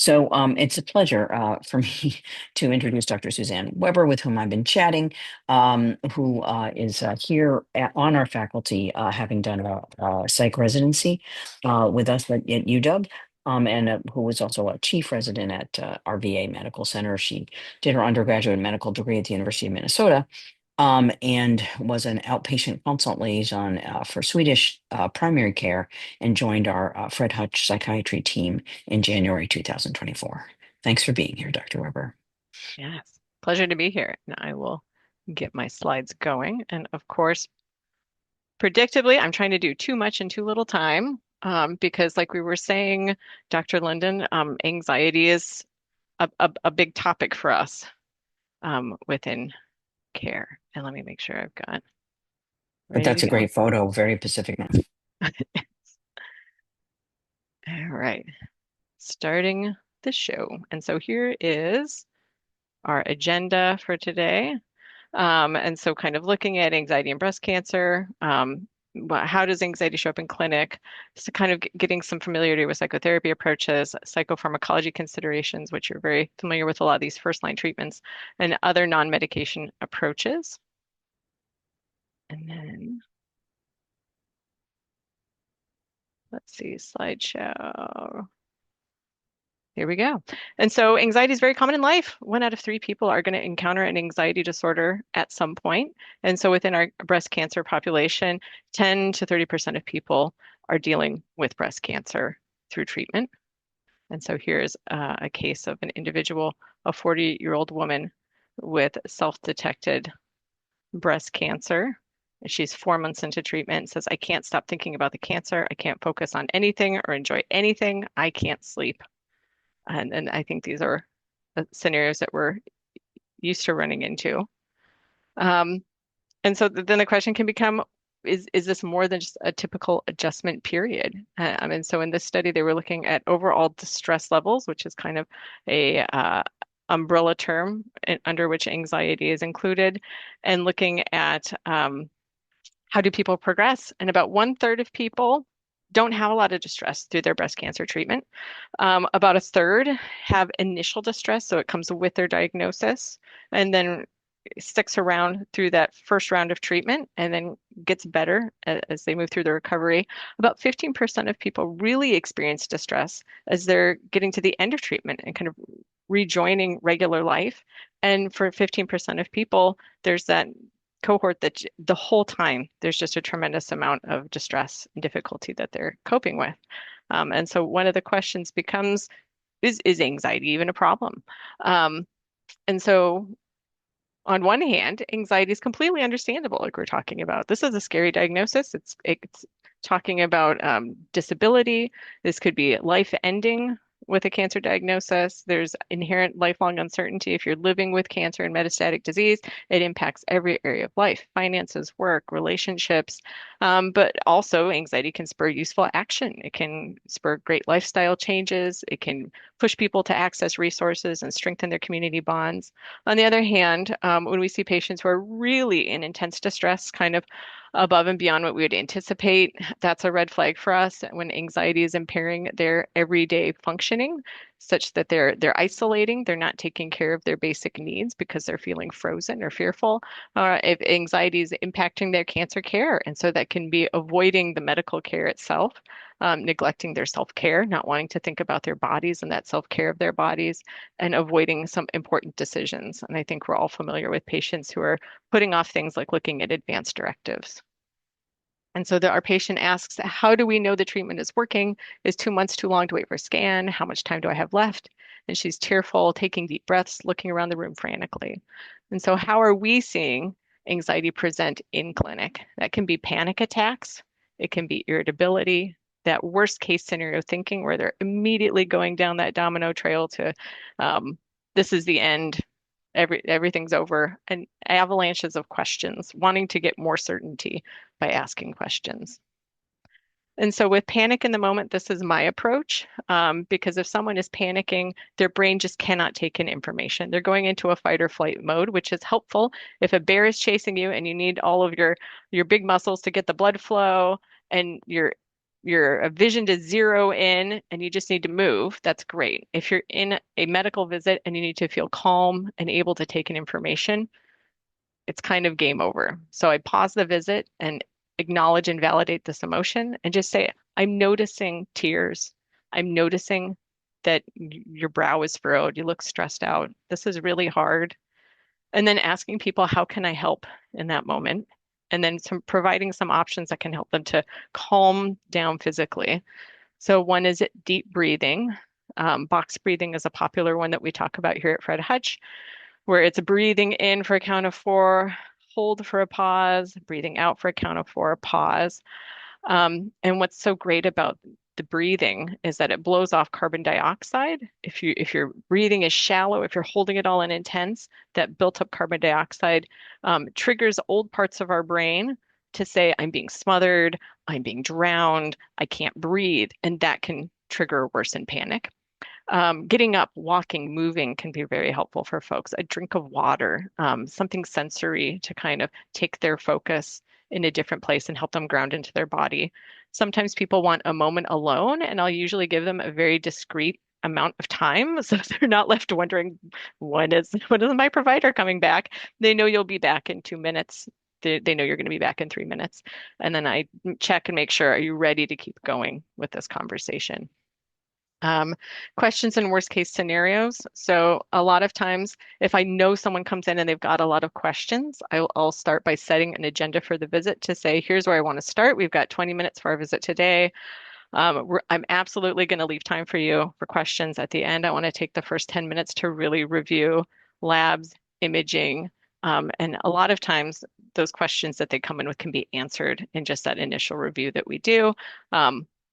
It's a pleasure for me to introduce Dr. Suzanne Weber, with whom I've been chatting, who is here on our faculty, having done a psych residency with us at UW, and who was also a chief resident at our VA Medical Center. She did her undergraduate medical degree at the University of Minnesota, and was an outpatient consult liaison for Swedish primary care, and joined our Fred Hutch psychiatry team in January 2024. Thanks for being here, Dr. Weber. Yes, pleasure to be here. And I will get my slides going. And of course, predictably, I'm trying to do too much in too little time because, like we were saying, Dr. Linden, anxiety is a big topic for us within care. And let me make sure I've got But ready to that's a go. great photo, very Pacific Northwest. All right, starting the show. And so here is our agenda for today. And so kind of looking at anxiety and breast cancer, how does anxiety show up in clinic? So kind of getting some familiarity with psychotherapy approaches, psychopharmacology considerations, which you're very familiar with a lot of these first line treatments, and other non-medication approaches. And then let's see, slideshow. Here we go. And so anxiety is very common in life. 1 out of 3 people are going to encounter an anxiety disorder at some point. And so within our breast cancer population, 10 to 30% of people are dealing with breast cancer through treatment. And so here's a case of an individual, a 40-year-old woman with self-detected breast cancer. She's 4 months into treatment and says, I can't stop thinking about the cancer. I can't focus on anything or enjoy anything. I can't sleep. And I think these are scenarios that we're used to running into. Um, and so then the question can become, is this more than just a typical adjustment period? And so in this study, they were looking at overall distress levels, which is kind of a umbrella term under which anxiety is included, and looking at how do people progress? And about 1/3 of people don't have a lot of distress through their breast cancer treatment. About 1/3 have initial distress, so it comes with their diagnosis, and then sticks around through that first round of treatment and then gets better as they move through the recovery. About 15% of people really experience distress as they're getting to the end of treatment and kind of rejoining regular life. And for 15% of people, there's that cohort that the whole time there's just a tremendous amount of distress and difficulty that they're coping with. And so one of the questions becomes, is anxiety even a problem? And so on one hand, anxiety is completely understandable, like we're talking about. This is a scary diagnosis. It's talking about disability. This could be life ending with a cancer diagnosis. There's inherent lifelong uncertainty. If you're living with cancer and metastatic disease, it impacts every area of life, finances, work, relationships. But also, anxiety can spur useful action. It can spur great lifestyle changes. It can push people to access resources and strengthen their community bonds. On the other hand, when we see patients who are really in intense distress, kind of above and beyond what we would anticipate, that's a red flag for us when anxiety is impairing their everyday functioning, such that they're isolating, they're not taking care of their basic needs because they're feeling frozen or fearful, if anxiety is impacting their cancer care. And so that can be avoiding the medical care itself, neglecting their self-care, not wanting to think about their bodies and that self-care of their bodies, and avoiding some important decisions. And I think we're all familiar with patients who are putting off things like looking at advanced directives. And so our patient asks, how do we know the treatment is working? Is 2 months too long to wait for a scan? How much time do I have left? And she's tearful, taking deep breaths, looking around the room frantically. And so how are we seeing anxiety present in clinic? That can be panic attacks. It can be irritability, that worst case scenario thinking where they're immediately going down that domino trail to this is the end, everything's over, and avalanches of questions, wanting to get more certainty by asking questions. And so with panic in the moment, this is my approach, because if someone is panicking, their brain just cannot take in information. They're going into a fight or flight mode, which is helpful if a bear is chasing you and you need all of your big muscles to get the blood flow, and you're your vision to zero in and you just need to move, that's great. If you're in a medical visit and you need to feel calm and able to take in information, it's kind of game over. So I pause the visit and acknowledge and validate this emotion and just say, I'm noticing tears. I'm noticing that your brow is furrowed. You look stressed out. This is really hard. And then asking people, how can I help in that moment? And then providing some options that can help them to calm down physically. So one is deep breathing. Box breathing is a popular one that we talk about here at Fred Hutch, where it's breathing in for a count of four, hold for a pause, breathing out for a count of four, pause. And what's so great about the breathing is that it blows off carbon dioxide. If your breathing is shallow, if you're holding it all in intense, that built up carbon dioxide triggers old parts of our brain to say, I'm being smothered, I'm being drowned, I can't breathe, and that can trigger worsen panic. Getting up, walking, moving can be very helpful for folks. A drink of water, something sensory to kind of take their focus in a different place and help them ground into their body. Sometimes people want a moment alone, and I'll usually give them a very discrete amount of time so they're not left wondering when is my provider coming back? They know you'll be back in 2 minutes. They know you're going to be back in 3 minutes. And then I check and make sure, are you ready to keep going with this conversation? Um, Questions in worst case scenarios. So a lot of times, if I know someone comes in and they've got a lot of questions, I'll start by setting an agenda for the visit to say, here's where I want to start. We've got 20 minutes for our visit today. I'm absolutely going to leave time for you for questions at the end. I want to take the first 10 minutes to really review labs, imaging, and a lot of times those questions that they come in with can be answered in just that initial review that we do.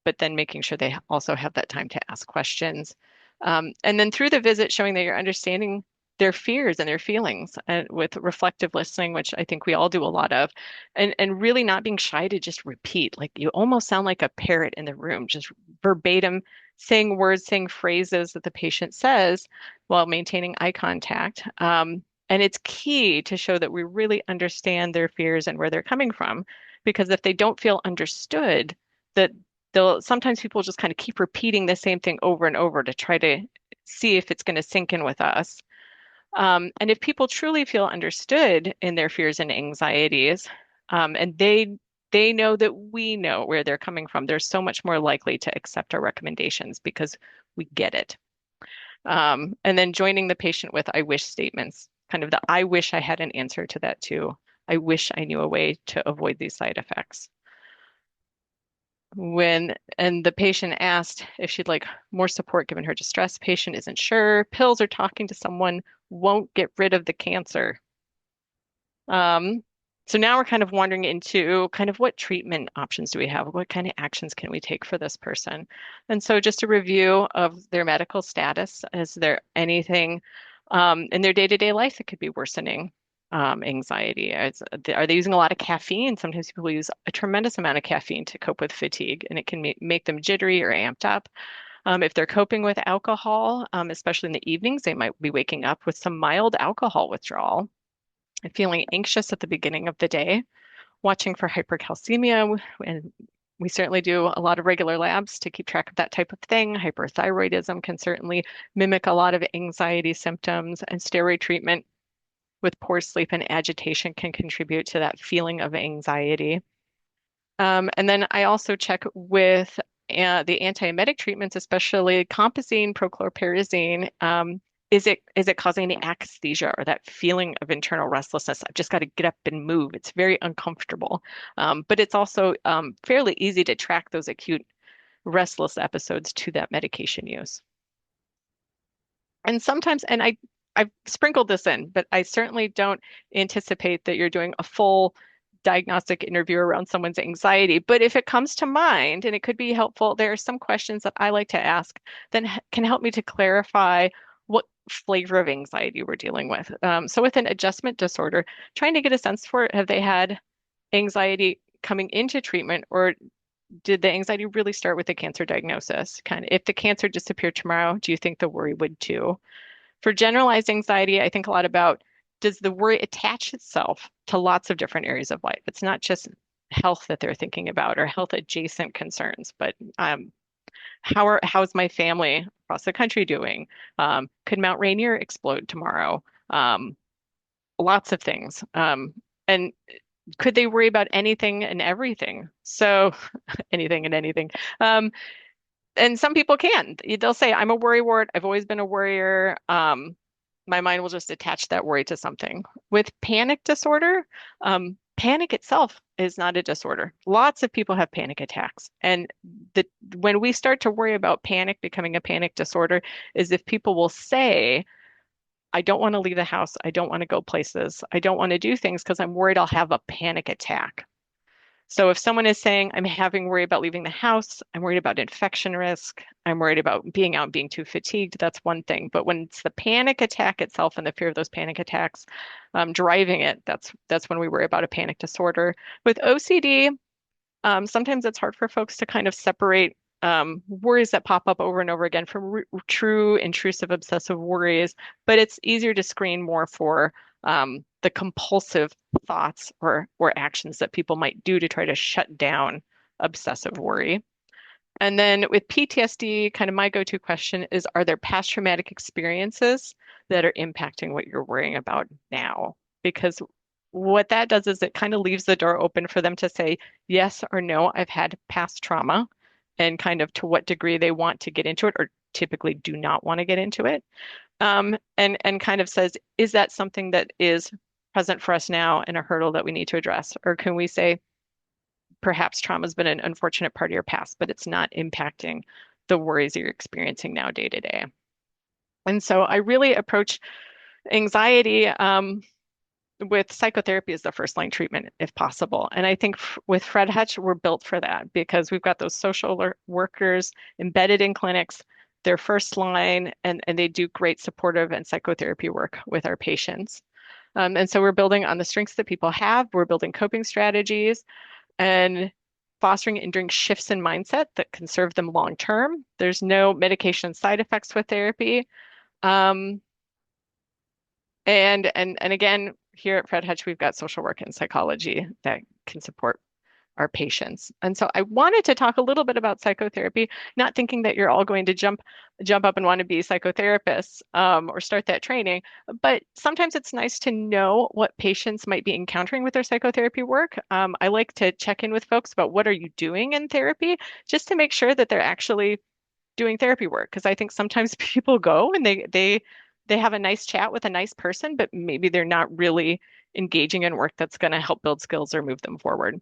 But then making sure they also have that time to ask questions. And then through the visit, showing that you're understanding their fears and their feelings and with reflective listening, which I think we all do a lot of, and really not being shy to just repeat. Like you almost sound like a parrot in the room, just verbatim saying words, saying phrases that the patient says while maintaining eye contact. And it's key to show that we really understand their fears and where they're coming from, because if they don't feel understood, that they'll sometimes people just kind of keep repeating the same thing over and over to try to see if it's going to sink in with us. And if people truly feel understood in their fears and anxieties, and they know that we know where they're coming from, they're so much more likely to accept our recommendations because we get it. And then joining the patient with I wish statements, kind of the I wish I had an answer to that too. I wish I knew a way to avoid these side effects. And the patient asked if she'd like more support given her distress, patient isn't sure. Pills or talking to someone won't get rid of the cancer. Um, so now we're kind of wandering into kind of what treatment options do we have? What kind of actions can we take for this person? And so just a review of their medical status. Is there anything in their day-to-day life that could be worsening anxiety? Are they using a lot of caffeine? Sometimes people use a tremendous amount of caffeine to cope with fatigue, and it can make them jittery or amped up. If they're coping with alcohol, especially in the evenings, they might be waking up with some mild alcohol withdrawal and feeling anxious at the beginning of the day, watching for hypercalcemia, and we certainly do a lot of regular labs to keep track of that type of thing. Hyperthyroidism can certainly mimic a lot of anxiety symptoms, and steroid treatment with poor sleep and agitation can contribute to that feeling of anxiety. And then I also check with the antiemetic treatments, especially compazine, prochlorperazine. Is it causing any akathisia or that feeling of internal restlessness? I've just got to get up and move. It's very uncomfortable. But it's also fairly easy to track those acute restless episodes to that medication use. And sometimes, and I've sprinkled this in, but I certainly don't anticipate that you're doing a full diagnostic interview around someone's anxiety. But if it comes to mind, and it could be helpful, there are some questions that I like to ask that can help me to clarify what flavor of anxiety we're dealing with. So with an adjustment disorder, trying to get a sense for it, have they had anxiety coming into treatment, or did the anxiety really start with the cancer diagnosis? Kind of, if the cancer disappeared tomorrow, do you think the worry would too? For generalized anxiety, I think a lot about, does the worry attach itself to lots of different areas of life? It's not just health that they're thinking about or health adjacent concerns. But how's my family across the country doing? Could Mount Rainier explode tomorrow? Um, Lots of things. And could they worry about anything and everything? So anything and anything. Um, and some people can. They'll say, I'm a worrywart. I've always been a worrier. My mind will just attach that worry to something. With panic disorder, panic itself is not a disorder. Lots of people have panic attacks. And the when we start to worry about panic becoming a panic disorder is if people will say, I don't want to leave the house. I don't want to go places. I don't want to do things because I'm worried I'll have a panic attack. So if someone is saying, I'm having worry about leaving the house, I'm worried about infection risk, I'm worried about being out, being too fatigued, that's one thing. But when it's the panic attack itself and the fear of those panic attacks driving it, that's when we worry about a panic disorder. With OCD, sometimes it's hard for folks to kind of separate worries that pop up over and over again from true intrusive obsessive worries, but it's easier to screen more for the compulsive thoughts or actions that people might do to try to shut down obsessive worry. And then with PTSD, kind of my go-to question is, are there past traumatic experiences that are impacting what you're worrying about now? Because what that does is it kind of leaves the door open for them to say yes or no, I've had past trauma, and kind of to what degree they want to get into it or typically do not want to get into it. And kind of says, is that something that is present for us now and a hurdle that we need to address? Or can we say, perhaps trauma has been an unfortunate part of your past, but it's not impacting the worries you're experiencing now day to day. And so I really approach anxiety with psychotherapy as the first line treatment if possible. And I think with Fred Hutch, we're built for that because we've got those social workers embedded in clinics, their first line, and they do great supportive and psychotherapy work with our patients. And so we're building on the strengths that people have. We're building coping strategies and fostering enduring shifts in mindset that can serve them long term. There's no medication side effects with therapy. Um, and again, here at Fred Hutch, we've got social work and psychology that can support our patients. And so I wanted to talk a little bit about psychotherapy, not thinking that you're all going to jump up and want to be psychotherapists or start that training, but sometimes it's nice to know what patients might be encountering with their psychotherapy work. I like to check in with folks about what are you doing in therapy, just to make sure that they're actually doing therapy work. Because I think sometimes people go and they have a nice chat with a nice person, but maybe they're not really engaging in work that's going to help build skills or move them forward.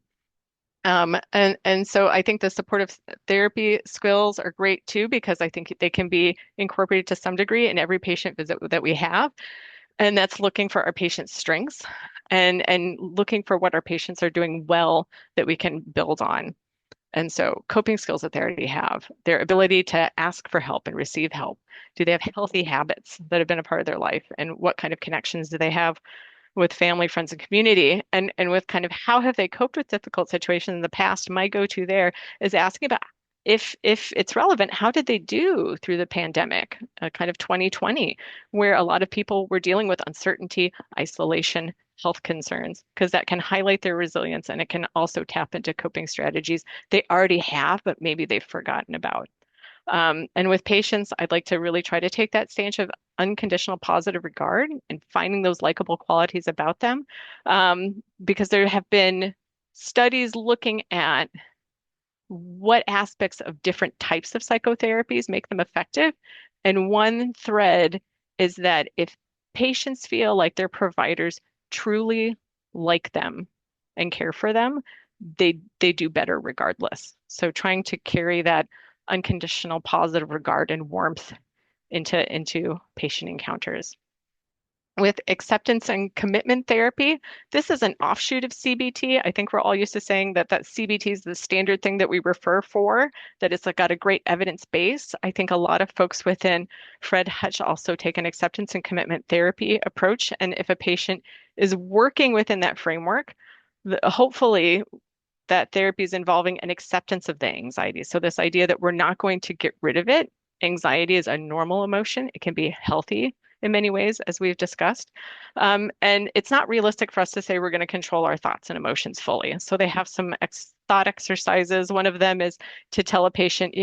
And so I think the supportive therapy skills are great too, because I think they can be incorporated to some degree in every patient visit that we have. And that's looking for our patient's strengths and looking for what our patients are doing well that we can build on. And so coping skills that they already have, their ability to ask for help and receive help. Do they have healthy habits that have been a part of their life? And what kind of connections do they have with family, friends, and community, and with kind of how have they coped with difficult situations in the past? My go-to there is asking about if it's relevant, how did they do through the pandemic, kind of 2020, where a lot of people were dealing with uncertainty, isolation, health concerns, because that can highlight their resilience and it can also tap into coping strategies they already have, but maybe they've forgotten about. And with patients, I'd like to really try to take that stance of unconditional positive regard and finding those likable qualities about them. Because there have been studies looking at what aspects of different types of psychotherapies make them effective. And one thread is that if patients feel like their providers truly like them and care for them, they do better regardless. So trying to carry that unconditional positive regard and warmth into patient encounters. With acceptance and commitment therapy, this is an offshoot of CBT. I think we're all used to saying that CBT is the standard thing that we refer for, that it's got a great evidence base. I think a lot of folks within Fred Hutch also take an acceptance and commitment therapy approach. And if a patient is working within that framework, hopefully that therapy is involving an acceptance of the anxiety. So this idea that we're not going to get rid of it. Anxiety is a normal emotion. It can be healthy in many ways, as we've discussed. And it's not realistic for us to say we're going to control our thoughts and emotions fully. So they have some thought exercises. One of them is to tell a patient,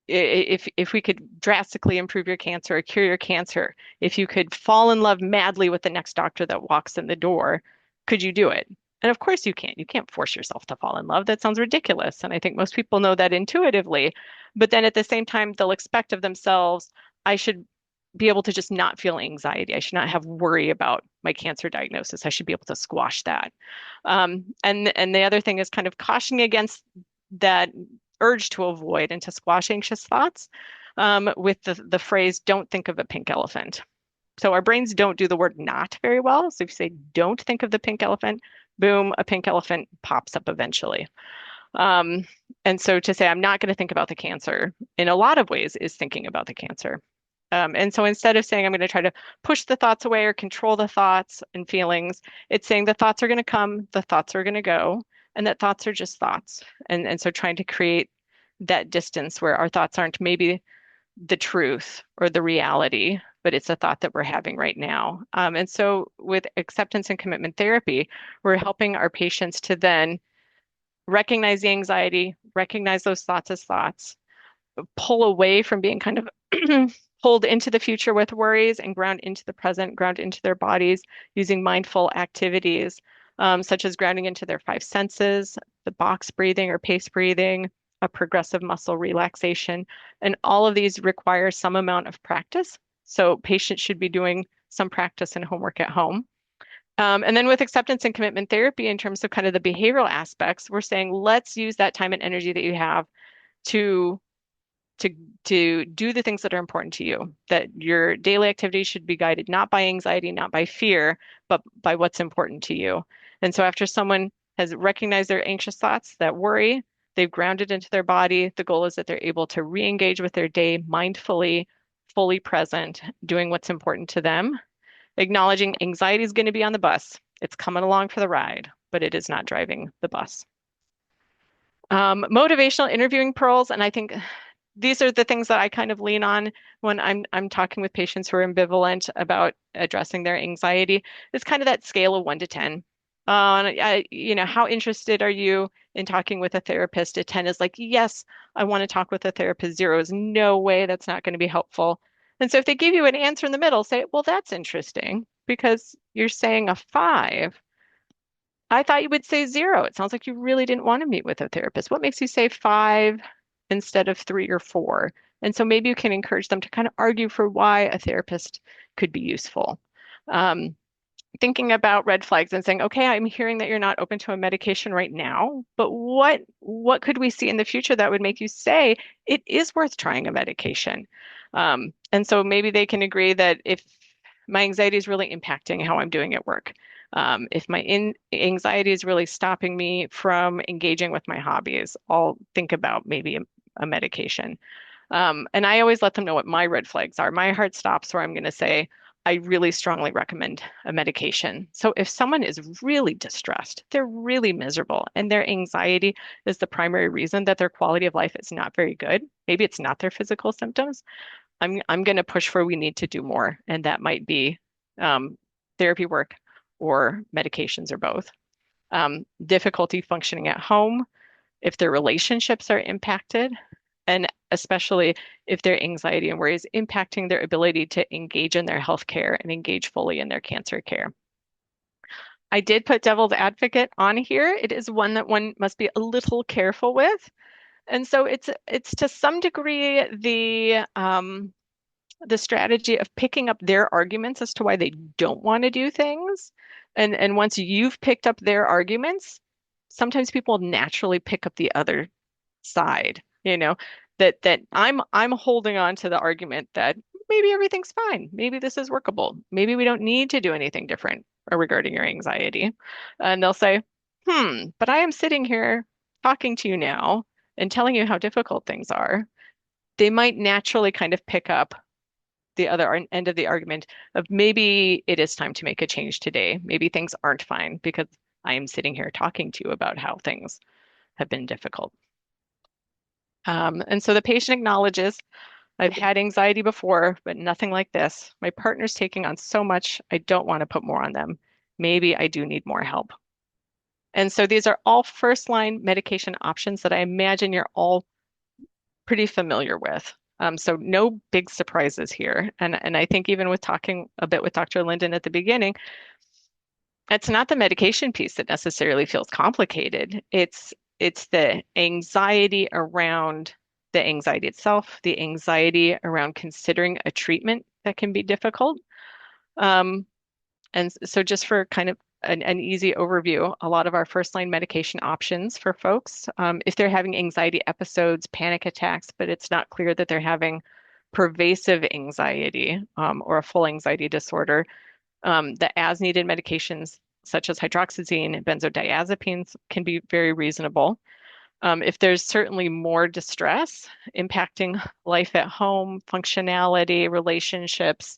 if we could drastically improve your cancer or cure your cancer, if you could fall in love madly with the next doctor that walks in the door, could you do it? And of course you can't. You can't force yourself to fall in love. That sounds ridiculous. And I think most people know that intuitively. But then at the same time, they'll expect of themselves, I should be able to just not feel anxiety. I should not have worry about my cancer diagnosis. I should be able to squash that. And the other thing is kind of cautioning against that urge to avoid and to squash anxious thoughts with the phrase, don't think of a pink elephant. So our brains don't do the word not very well. So if you say, don't think of the pink elephant, boom, a pink elephant pops up eventually. Um, and so to say, I'm not going to think about the cancer in a lot of ways is thinking about the cancer. And so instead of saying I'm going to try to push the thoughts away or control the thoughts and feelings, it's saying the thoughts are going to come, the thoughts are going to go, and that thoughts are just thoughts. And so trying to create that distance where our thoughts aren't maybe the truth or the reality, but it's a thought that we're having right now. And so with acceptance and commitment therapy, we're helping our patients to then recognize the anxiety, recognize those thoughts as thoughts, pull away from being kind of pulled into the future with worries and ground into the present, ground into their bodies using mindful activities, such as grounding into their five senses, the box breathing or pace breathing, a progressive muscle relaxation. And all of these require some amount of practice. So patients should be doing some practice and homework at home. And then with acceptance and commitment therapy, in terms of kind of the behavioral aspects, we're saying let's use that time and energy that you have to to do the things that are important to you, that your daily activities should be guided not by anxiety, not by fear, but by what's important to you. And so after someone has recognized their anxious thoughts, that worry, they've grounded into their body, the goal is that they're able to re-engage with their day mindfully, fully present, doing what's important to them, acknowledging anxiety is going to be on the bus. It's coming along for the ride, but it is not driving the bus. Motivational interviewing pearls, and I think these are the things that I kind of lean on when I'm talking with patients who are ambivalent about addressing their anxiety. It's kind of that scale of 1 to 10. How interested are you in talking with a therapist? A 10 is like, yes, I want to talk with a therapist. 0 is no way, that's not going to be helpful. And so if they give you an answer in the middle, say, well, that's interesting because you're saying a 5. I thought you would say 0. It sounds like you really didn't want to meet with a therapist. What makes you say 5 instead of 3 or 4? And so maybe you can encourage them to kind of argue for why a therapist could be useful. Um, Thinking about red flags and saying, okay, I'm hearing that you're not open to a medication right now, but what could we see in the future that would make you say it is worth trying a medication? And so maybe they can agree that if my anxiety is really impacting how I'm doing at work, if my anxiety is really stopping me from engaging with my hobbies, I'll think about maybe a medication. And I always let them know what my red flags are. My heart stops where I'm going to say, I really strongly recommend a medication. So if someone is really distressed, they're really miserable, and their anxiety is the primary reason that their quality of life is not very good, maybe it's not their physical symptoms, I'm going to push for we need to do more. And that might be therapy work or medications or both. Difficulty functioning at home, if their relationships are impacted, and especially if their anxiety and worry is impacting their ability to engage in their health care and engage fully in their cancer care. I did put devil's advocate on here. It is one that one must be a little careful with. And so it's to some degree the strategy of picking up their arguments as to why they don't want to do things. And once you've picked up their arguments, sometimes people naturally pick up the other side, that I'm holding on to the argument that maybe everything's fine. Maybe this is workable. Maybe we don't need to do anything different regarding your anxiety. And they'll say, but I am sitting here talking to you now and telling you how difficult things are. They might naturally kind of pick up the other end of the argument of maybe it is time to make a change today. Maybe things aren't fine because I am sitting here talking to you about how things have been difficult. And so the patient acknowledges, I've had anxiety before, but nothing like this. My partner's taking on so much, I don't want to put more on them. Maybe I do need more help. And so these are all first line medication options that I imagine you're all pretty familiar with. So no big surprises here. And I think even with talking a bit with Dr. Linden at the beginning, it's not the medication piece that necessarily feels complicated. It's the anxiety around the anxiety itself, the anxiety around considering a treatment that can be difficult. Um, and so just for kind of an easy overview, a lot of our first line medication options for folks, if they're having anxiety episodes, panic attacks, but it's not clear that they're having pervasive anxiety or a full anxiety disorder, the as needed medications such as hydroxyzine and benzodiazepines can be very reasonable. If there's certainly more distress impacting life at home, functionality, relationships,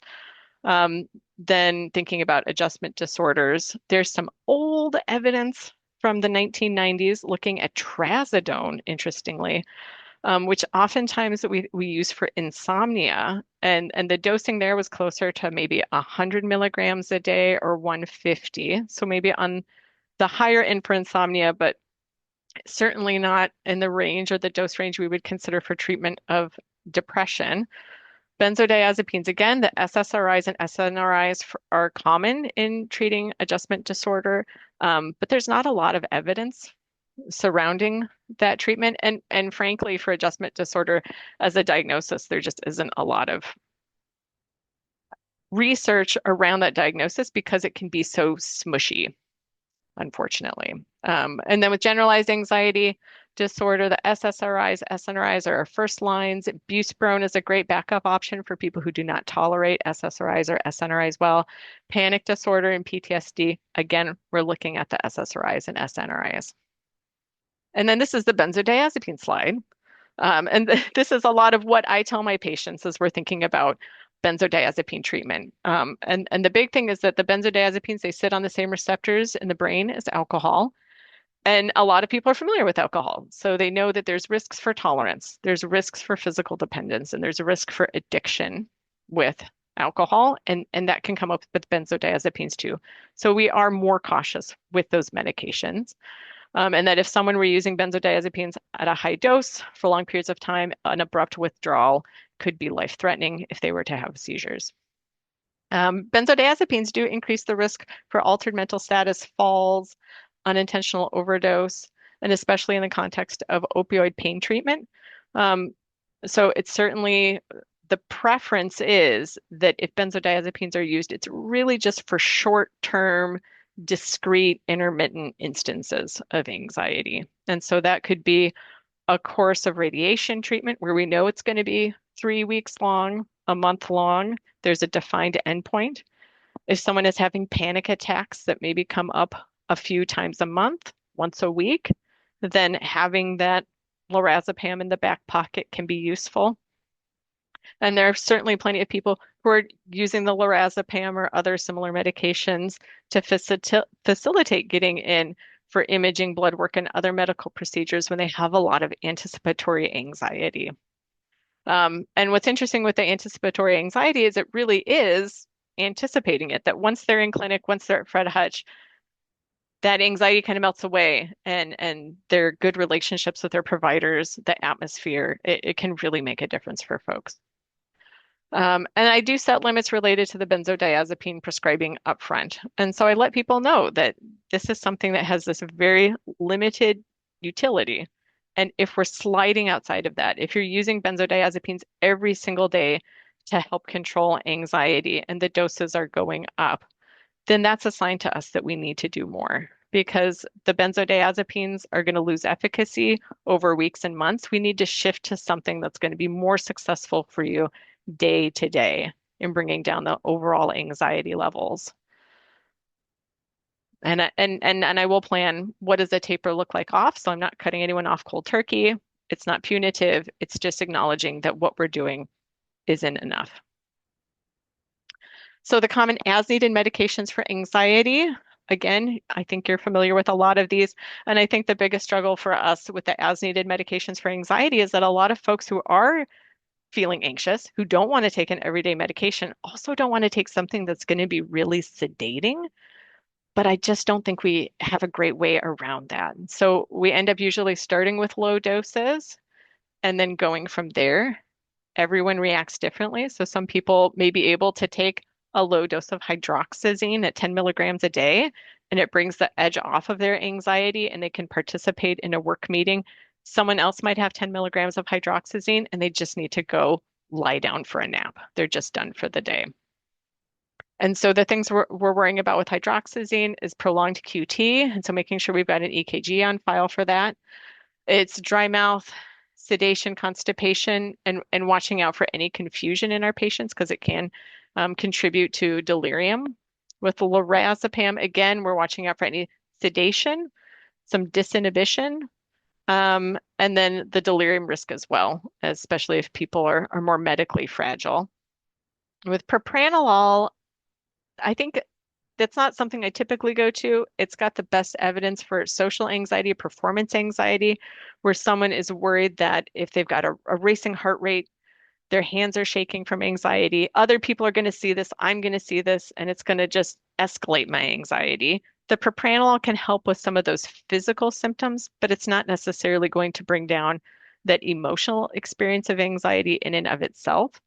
um, then thinking about adjustment disorders, there's some old evidence from the 1990s looking at trazodone, interestingly, which oftentimes we use for insomnia. And the dosing there was closer to maybe 100 milligrams a day or 150. So maybe on the higher end for insomnia, but certainly not in the range or the dose range we would consider for treatment of depression. Benzodiazepines, again, the SSRIs and SNRIs are common in treating adjustment disorder, but there's not a lot of evidence surrounding that treatment. And frankly, for adjustment disorder as a diagnosis, there just isn't a lot of research around that diagnosis because it can be so smushy, unfortunately. And then with generalized anxiety disorder, the SSRIs, SNRIs are our first lines. Buspirone is a great backup option for people who do not tolerate SSRIs or SNRIs well. Panic disorder and PTSD, again, we're looking at the SSRIs and SNRIs. And then this is the benzodiazepine slide. This is a lot of what I tell my patients as we're thinking about benzodiazepine treatment. And the big thing is that the benzodiazepines, they sit on the same receptors in the brain as alcohol. And a lot of people are familiar with alcohol. So they know that there's risks for tolerance, there's risks for physical dependence, and there's a risk for addiction with alcohol. And that can come up with benzodiazepines too. So we are more cautious with those medications. And that if someone were using benzodiazepines at a high dose for long periods of time, an abrupt withdrawal could be life-threatening if they were to have seizures. Benzodiazepines do increase the risk for altered mental status, falls, unintentional overdose, and especially in the context of opioid pain treatment. Um, so it's certainly the preference is that if benzodiazepines are used, it's really just for short-term, discrete, intermittent instances of anxiety. And so that could be a course of radiation treatment where we know it's going to be 3 weeks long, a month long. There's a defined endpoint. If someone is having panic attacks that maybe come up a few times a month, once a week, then having that lorazepam in the back pocket can be useful. And there are certainly plenty of people who are using the lorazepam or other similar medications to facilitate getting in for imaging, blood work, and other medical procedures when they have a lot of anticipatory anxiety. And what's interesting with the anticipatory anxiety is it really is anticipating it, that once they're in clinic, once they're at Fred Hutch, that anxiety kind of melts away and their good relationships with their providers, the atmosphere, it can really make a difference for folks. And I do set limits related to the benzodiazepine prescribing upfront. And so I let people know that this is something that has this very limited utility. And if we're sliding outside of that, if you're using benzodiazepines every single day to help control anxiety and the doses are going up, then that's a sign to us that we need to do more because the benzodiazepines are going to lose efficacy over weeks and months. We need to shift to something that's going to be more successful for you day to day in bringing down the overall anxiety levels. And I will plan what does a taper look like off. So I'm not cutting anyone off cold turkey. It's not punitive. It's just acknowledging that what we're doing isn't enough. So the common as needed medications for anxiety, again, I think you're familiar with a lot of these. And I think the biggest struggle for us with the as needed medications for anxiety is that a lot of folks who are feeling anxious, who don't want to take an everyday medication, also don't want to take something that's going to be really sedating. But I just don't think we have a great way around that. So we end up usually starting with low doses and then going from there. Everyone reacts differently. So some people may be able to take a low dose of hydroxyzine at 10 milligrams a day, and it brings the edge off of their anxiety and they can participate in a work meeting. Someone else might have 10 milligrams of hydroxyzine and they just need to go lie down for a nap. They're just done for the day. And so the things we're worrying about with hydroxyzine is prolonged QT. And so making sure we've got an EKG on file for that. It's dry mouth, sedation, constipation, and watching out for any confusion in our patients because it can contribute to delirium. With the lorazepam, again, we're watching out for any sedation, some disinhibition, and then the delirium risk as well, especially if people are more medically fragile. With propranolol, I think that's not something I typically go to. It's got the best evidence for social anxiety, performance anxiety, where someone is worried that if they've got a racing heart rate, their hands are shaking from anxiety, other people are going to see this, I'm going to see this, and it's going to just escalate my anxiety. The propranolol can help with some of those physical symptoms, but it's not necessarily going to bring down that emotional experience of anxiety in and of itself.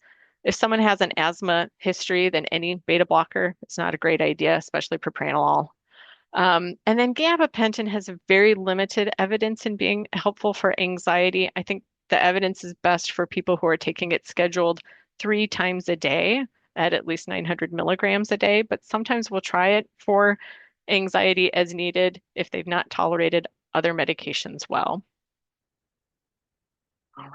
If someone has an asthma history, then any beta blocker is not a great idea, especially propranolol. And then gabapentin has very limited evidence in being helpful for anxiety. I think the evidence is best for people who are taking it scheduled 3 times a day at least 900 milligrams a day, but sometimes we'll try it for anxiety as needed if they've not tolerated other medications well. All right.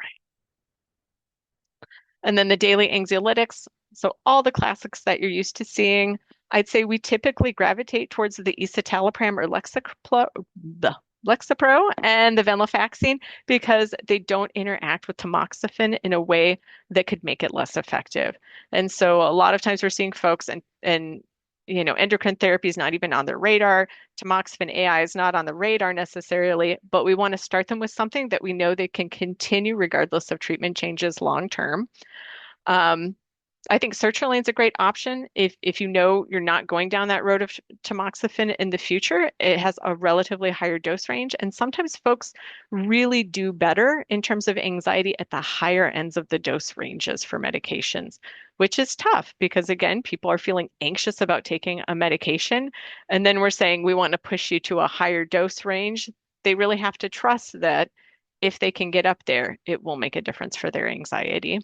And then the daily anxiolytics. So all the classics that you're used to seeing. I'd say we typically gravitate towards the escitalopram or Lexapro and the venlafaxine because they don't interact with tamoxifen in a way that could make it less effective. And so a lot of times we're seeing folks and endocrine therapy is not even on their radar. Tamoxifen AI is not on the radar necessarily, but we want to start them with something that we know they can continue regardless of treatment changes long term. Um, I think sertraline is a great option if you know you're not going down that road of tamoxifen in the future. It has a relatively higher dose range, and sometimes folks really do better in terms of anxiety at the higher ends of the dose ranges for medications, which is tough because again, people are feeling anxious about taking a medication, and then we're saying we want to push you to a higher dose range. They really have to trust that if they can get up there, it will make a difference for their anxiety.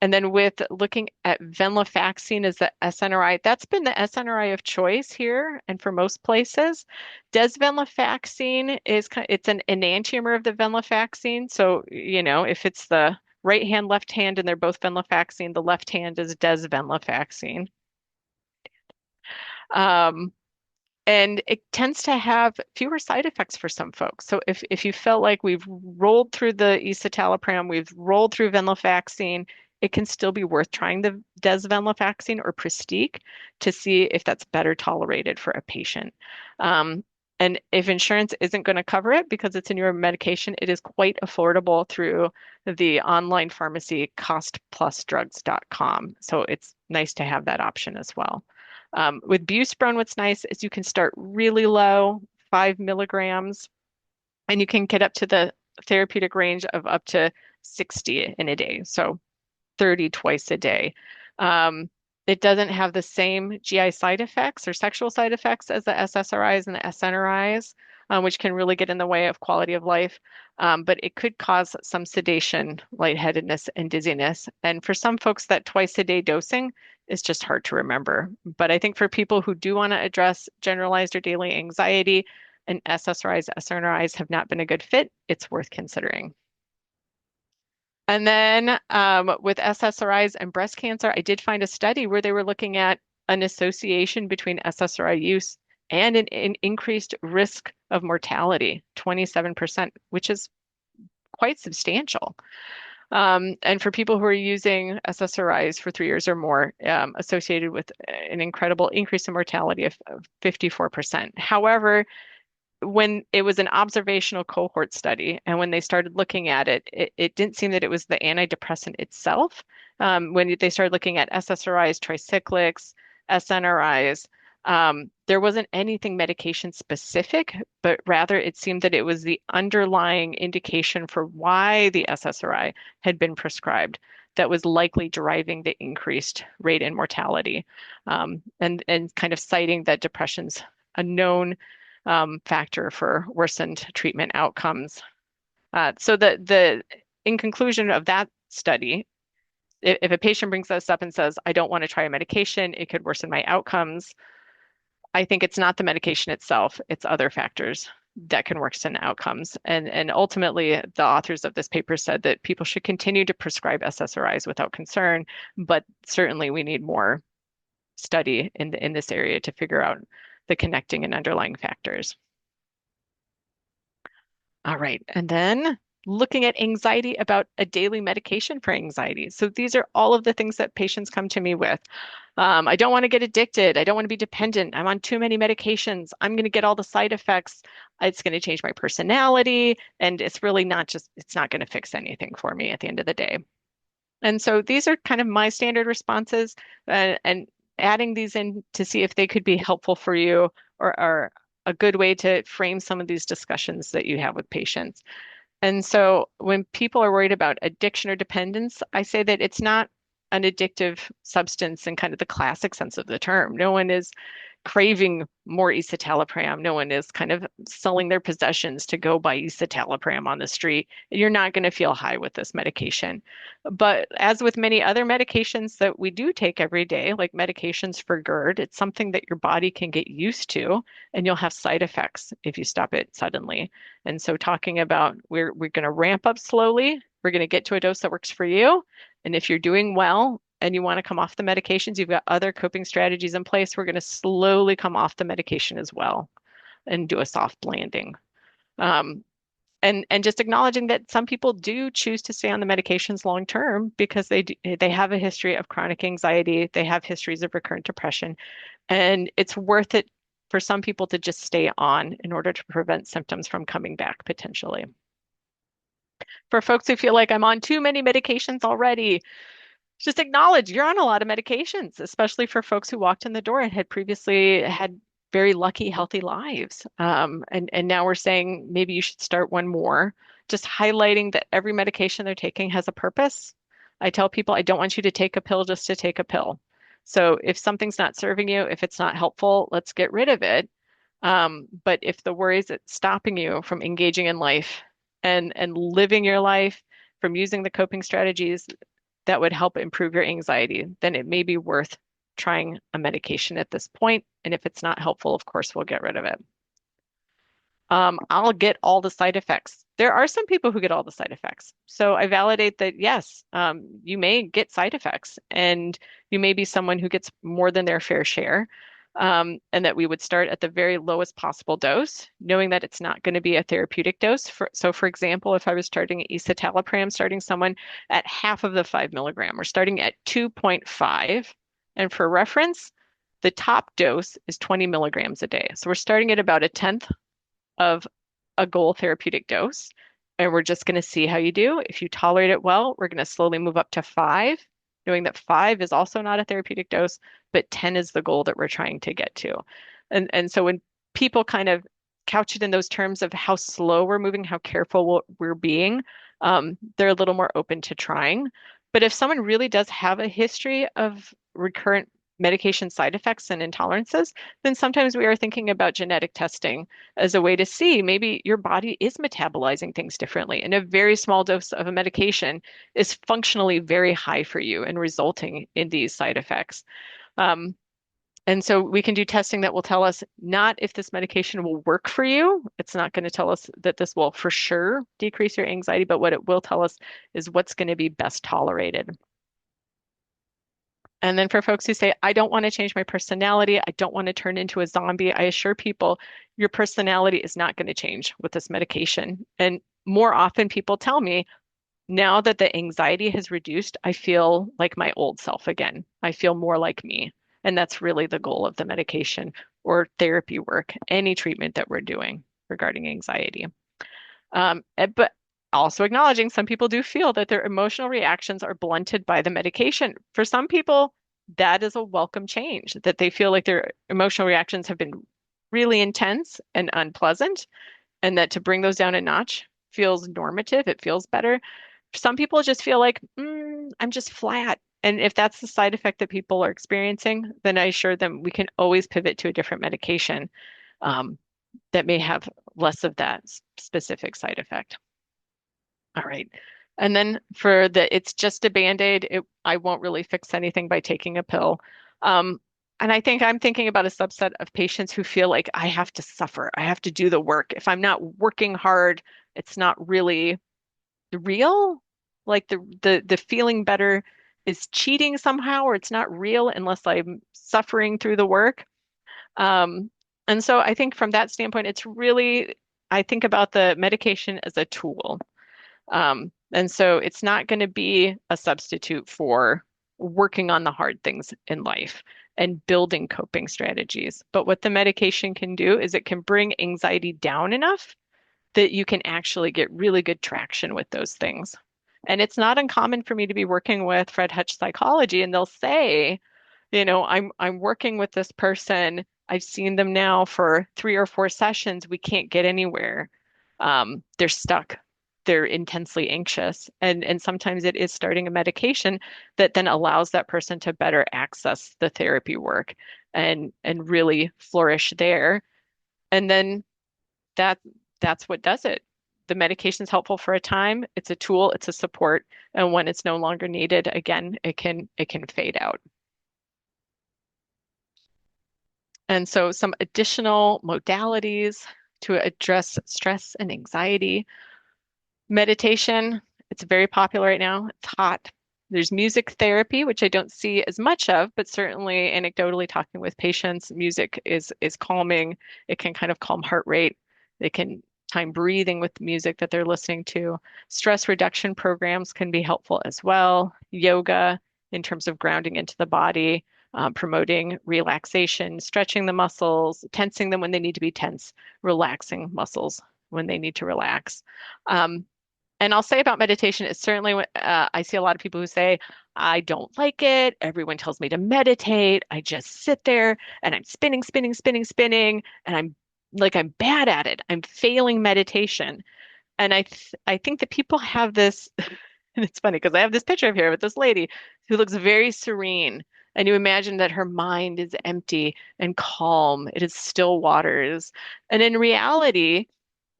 And then with looking at venlafaxine as the SNRI, that's been the SNRI of choice here and for most places. Desvenlafaxine it's an enantiomer of the venlafaxine. So, if it's the right hand, left hand, and they're both venlafaxine, the left hand is desvenlafaxine. Um, and it tends to have fewer side effects for some folks. So if you felt like we've rolled through the escitalopram, we've rolled through venlafaxine, it can still be worth trying the desvenlafaxine or Pristique to see if that's better tolerated for a patient. And if insurance isn't going to cover it because it's a newer medication, it is quite affordable through the online pharmacy costplusdrugs.com. So it's nice to have that option as well. With buspirone, what's nice is you can start really low, 5 milligrams, and you can get up to the therapeutic range of up to 60 in a day. So 30 twice a day. Um, it doesn't have the same GI side effects or sexual side effects as the SSRIs and the SNRIs, which can really get in the way of quality of life. But it could cause some sedation, lightheadedness, and dizziness. And for some folks, that twice a day dosing is just hard to remember. But I think for people who do want to address generalized or daily anxiety, and SSRIs, SNRIs have not been a good fit, it's worth considering. And then with SSRIs and breast cancer, I did find a study where they were looking at an association between SSRI use and an increased risk of mortality, 27%, which is quite substantial. And for people who are using SSRIs for 3 years or more, associated with an incredible increase in mortality of 54%. However, when it was an observational cohort study, and when they started looking at it, it didn't seem that it was the antidepressant itself. When they started looking at SSRIs, tricyclics, SNRIs, there wasn't anything medication specific, but rather it seemed that it was the underlying indication for why the SSRI had been prescribed that was likely driving the increased rate in mortality, and kind of citing that depression's a known factor for worsened treatment outcomes. So the in conclusion of that study, if a patient brings us up and says, I don't want to try a medication, it could worsen my outcomes, I think it's not the medication itself, it's other factors that can worsen outcomes. And ultimately, the authors of this paper said that people should continue to prescribe SSRIs without concern, but certainly we need more study in this area to figure out the connecting and underlying factors. All right. And then looking at anxiety about a daily medication for anxiety. So these are all of the things that patients come to me with. I don't want to get addicted. I don't want to be dependent. I'm on too many medications. I'm going to get all the side effects. It's going to change my personality. And it's really not just, it's not going to fix anything for me at the end of the day. And so these are kind of my standard responses, and adding these in to see if they could be helpful for you, or a good way to frame some of these discussions that you have with patients. And so when people are worried about addiction or dependence, I say that it's not an addictive substance in kind of the classic sense of the term. No one is craving more escitalopram. No one is kind of selling their possessions to go buy escitalopram on the street. You're not going to feel high with this medication. But as with many other medications that we do take every day, like medications for GERD, it's something that your body can get used to, and you'll have side effects if you stop it suddenly. And so talking about we're going to ramp up slowly, we're going to get to a dose that works for you. And if you're doing well and you want to come off the medications, you've got other coping strategies in place, we're going to slowly come off the medication as well and do a soft landing. Um, and just acknowledging that some people do choose to stay on the medications long term because they have a history of chronic anxiety, they have histories of recurrent depression, and it's worth it for some people to just stay on in order to prevent symptoms from coming back potentially. For folks who feel like I'm on too many medications already, just acknowledge you're on a lot of medications, especially for folks who walked in the door and had previously had very lucky, healthy lives. And now we're saying maybe you should start one more, just highlighting that every medication they're taking has a purpose. I tell people I don't want you to take a pill just to take a pill. So if something's not serving you, if it's not helpful, let's get rid of it. But if the worry is it's stopping you from engaging in life and living your life, from using the coping strategies that would help improve your anxiety, then it may be worth trying a medication at this point. And if it's not helpful, of course, we'll get rid of it. I'll get all the side effects. There are some people who get all the side effects. So I validate that, yes, you may get side effects, and you may be someone who gets more than their fair share. And that we would start at the very lowest possible dose, knowing that it's not going to be a therapeutic dose. So, for example, if I was starting escitalopram, starting someone at half of the 5 milligram, or starting at 2.5. And for reference, the top dose is 20 milligrams a day. So we're starting at about a tenth of a goal therapeutic dose. And we're just going to see how you do. If you tolerate it well, we're going to slowly move up to 5, knowing that 5 is also not a therapeutic dose, but 10 is the goal that we're trying to get to. And so when people kind of couch it in those terms of how slow we're moving, how careful we're being, they're a little more open to trying. But if someone really does have a history of recurrent medication side effects and intolerances, then sometimes we are thinking about genetic testing as a way to see maybe your body is metabolizing things differently. And a very small dose of a medication is functionally very high for you and resulting in these side effects. Um, and so we can do testing that will tell us not if this medication will work for you. It's not going to tell us that this will for sure decrease your anxiety, but what it will tell us is what's going to be best tolerated. And then for folks who say, I don't want to change my personality, I don't want to turn into a zombie, I assure people your personality is not going to change with this medication. And more often people tell me, now that the anxiety has reduced, I feel like my old self again. I feel more like me. And that's really the goal of the medication or therapy work, any treatment that we're doing. regarding anxiety. But also acknowledging some people do feel that their emotional reactions are blunted by the medication. For some people, that is a welcome change, that they feel like their emotional reactions have been really intense and unpleasant, and that to bring those down a notch feels normative, it feels better. Some people just feel like, I'm just flat. And if that's the side effect that people are experiencing, then I assure them we can always pivot to a different medication um, that may have less of that specific side effect. All right. And then for the it's just a Band-Aid, I won't really fix anything by taking a pill. Um, and I think I'm thinking about a subset of patients who feel like I have to suffer, I have to do the work. If I'm not working hard, it's not really real. Like the feeling better is cheating somehow, or it's not real unless I'm suffering through the work. Um, and so I think from that standpoint, it's really, I think about the medication as a tool. And so it's not going to be a substitute for working on the hard things in life and building coping strategies. But what the medication can do is it can bring anxiety down enough that you can actually get really good traction with those things. And it's not uncommon for me to be working with Fred Hutch Psychology, and they'll say, I'm working with this person. I've seen them now for 3 or 4 sessions. We can't get anywhere. They're stuck. They're intensely anxious. And sometimes it is starting a medication that then allows that person to better access the therapy work and really flourish there. And then that that's what does it. The medication is helpful for a time. It's a tool, it's a support, and when it's no longer needed, again, it can fade out. And so some additional modalities to address stress and anxiety. Meditation, it's very popular right now. It's hot. There's music therapy, which I don't see as much of, but certainly anecdotally talking with patients, music is calming. It can kind of calm heart rate. They can time breathing with the music that they're listening to. Stress reduction programs can be helpful as well. Yoga in terms of grounding into the body, promoting relaxation, stretching the muscles, tensing them when they need to be tense, relaxing muscles when they need to relax. Um, and I'll say about meditation, it's certainly, I see a lot of people who say, I don't like it. Everyone tells me to meditate. I just sit there and I'm spinning, spinning, spinning, spinning, and I'm bad at it. I'm failing meditation. And I think that people have this, and it's funny because I have this picture of here with this lady who looks very serene. And you imagine that her mind is empty and calm. It is still waters. And in reality,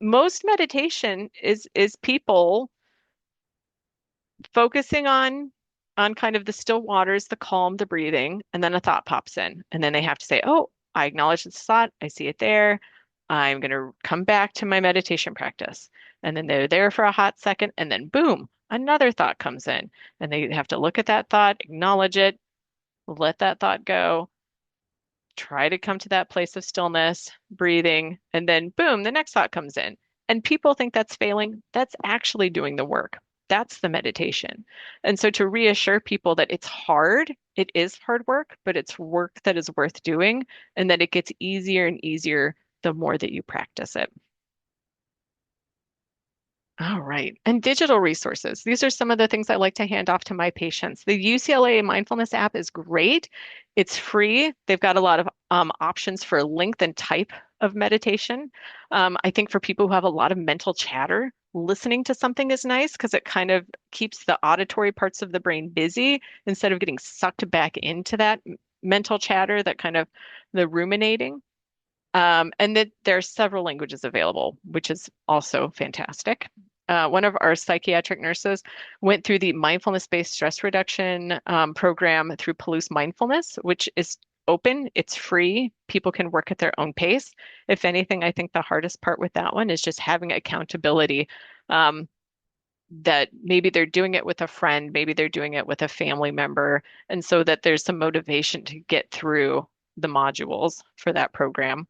most meditation is people focusing on kind of the still waters, the calm, the breathing, and then a thought pops in. And then they have to say, "Oh, I acknowledge this thought. I see it there. I'm going to come back to my meditation practice." And then they're there for a hot second, and then boom, another thought comes in. And they have to look at that thought, acknowledge it, let that thought go, try to come to that place of stillness, breathing, and then boom, the next thought comes in. And people think that's failing. That's actually doing the work. That's the meditation. And so to reassure people that it's hard, it is hard work, but it's work that is worth doing, and that it gets easier and easier the more that you practice it. All right. And digital resources. These are some of the things I like to hand off to my patients. The UCLA mindfulness app is great. It's free. They've got a lot of options for length and type of meditation. I think for people who have a lot of mental chatter, listening to something is nice because it kind of keeps the auditory parts of the brain busy instead of getting sucked back into that mental chatter, that kind of the ruminating. And that there are several languages available, which is also fantastic. One of our psychiatric nurses went through the mindfulness-based stress reduction program through Palouse Mindfulness, which is open, it's free, people can work at their own pace. If anything, I think the hardest part with that one is just having accountability. That maybe they're doing it with a friend, maybe they're doing it with a family member, and so that there's some motivation to get through the modules for that program.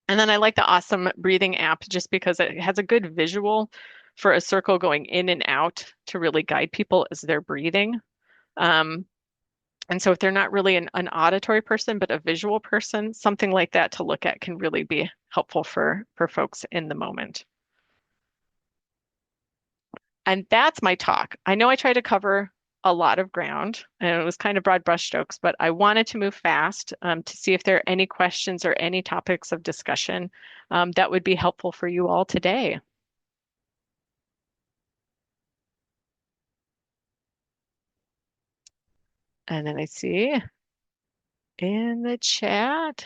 And then I like the Awesome Breathing app just because it has a good visual for a circle going in and out to really guide people as they're breathing. Um, And so if they're not really an auditory person, but a visual person, something like that to look at can really be helpful for folks in the moment. And that's my talk. I know I tried to cover a lot of ground and it was kind of broad brushstrokes, but I wanted to move fast to see if there are any questions or any topics of discussion that would be helpful for you all today. And then I see in the chat.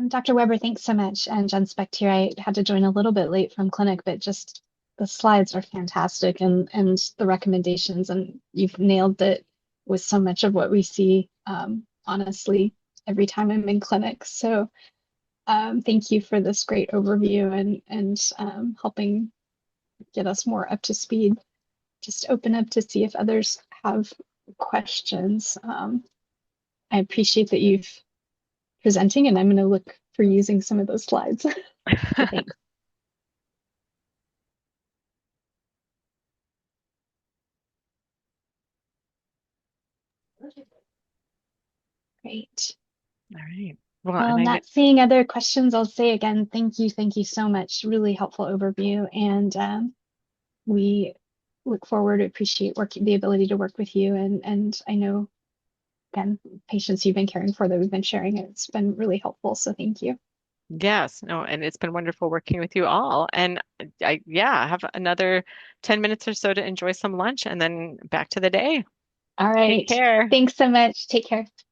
Dr. Weber, thanks so much. And Jen Specht here. I had to join a little bit late from clinic, but just the slides are fantastic and the recommendations, and you've nailed it with so much of what we see, honestly, every time I'm in clinic. So thank you for this great overview and helping get us more up to speed. Just open up to see if others have questions. I appreciate that you've presenting, and I'm going to look for using some of those slides. So thanks. Great. All right. Well, Well, and I know, not seeing other questions, I'll say again, thank you so much. Really helpful overview. And we look forward to appreciate the ability to work with you. And I know, again, patients you've been caring for that we've been sharing, it's been really helpful. So thank you. yes, no, and it's been wonderful working with you all. And yeah, have another 10 minutes or so to enjoy some lunch and then back to the day. All Take right. care. Thanks so much. Take care.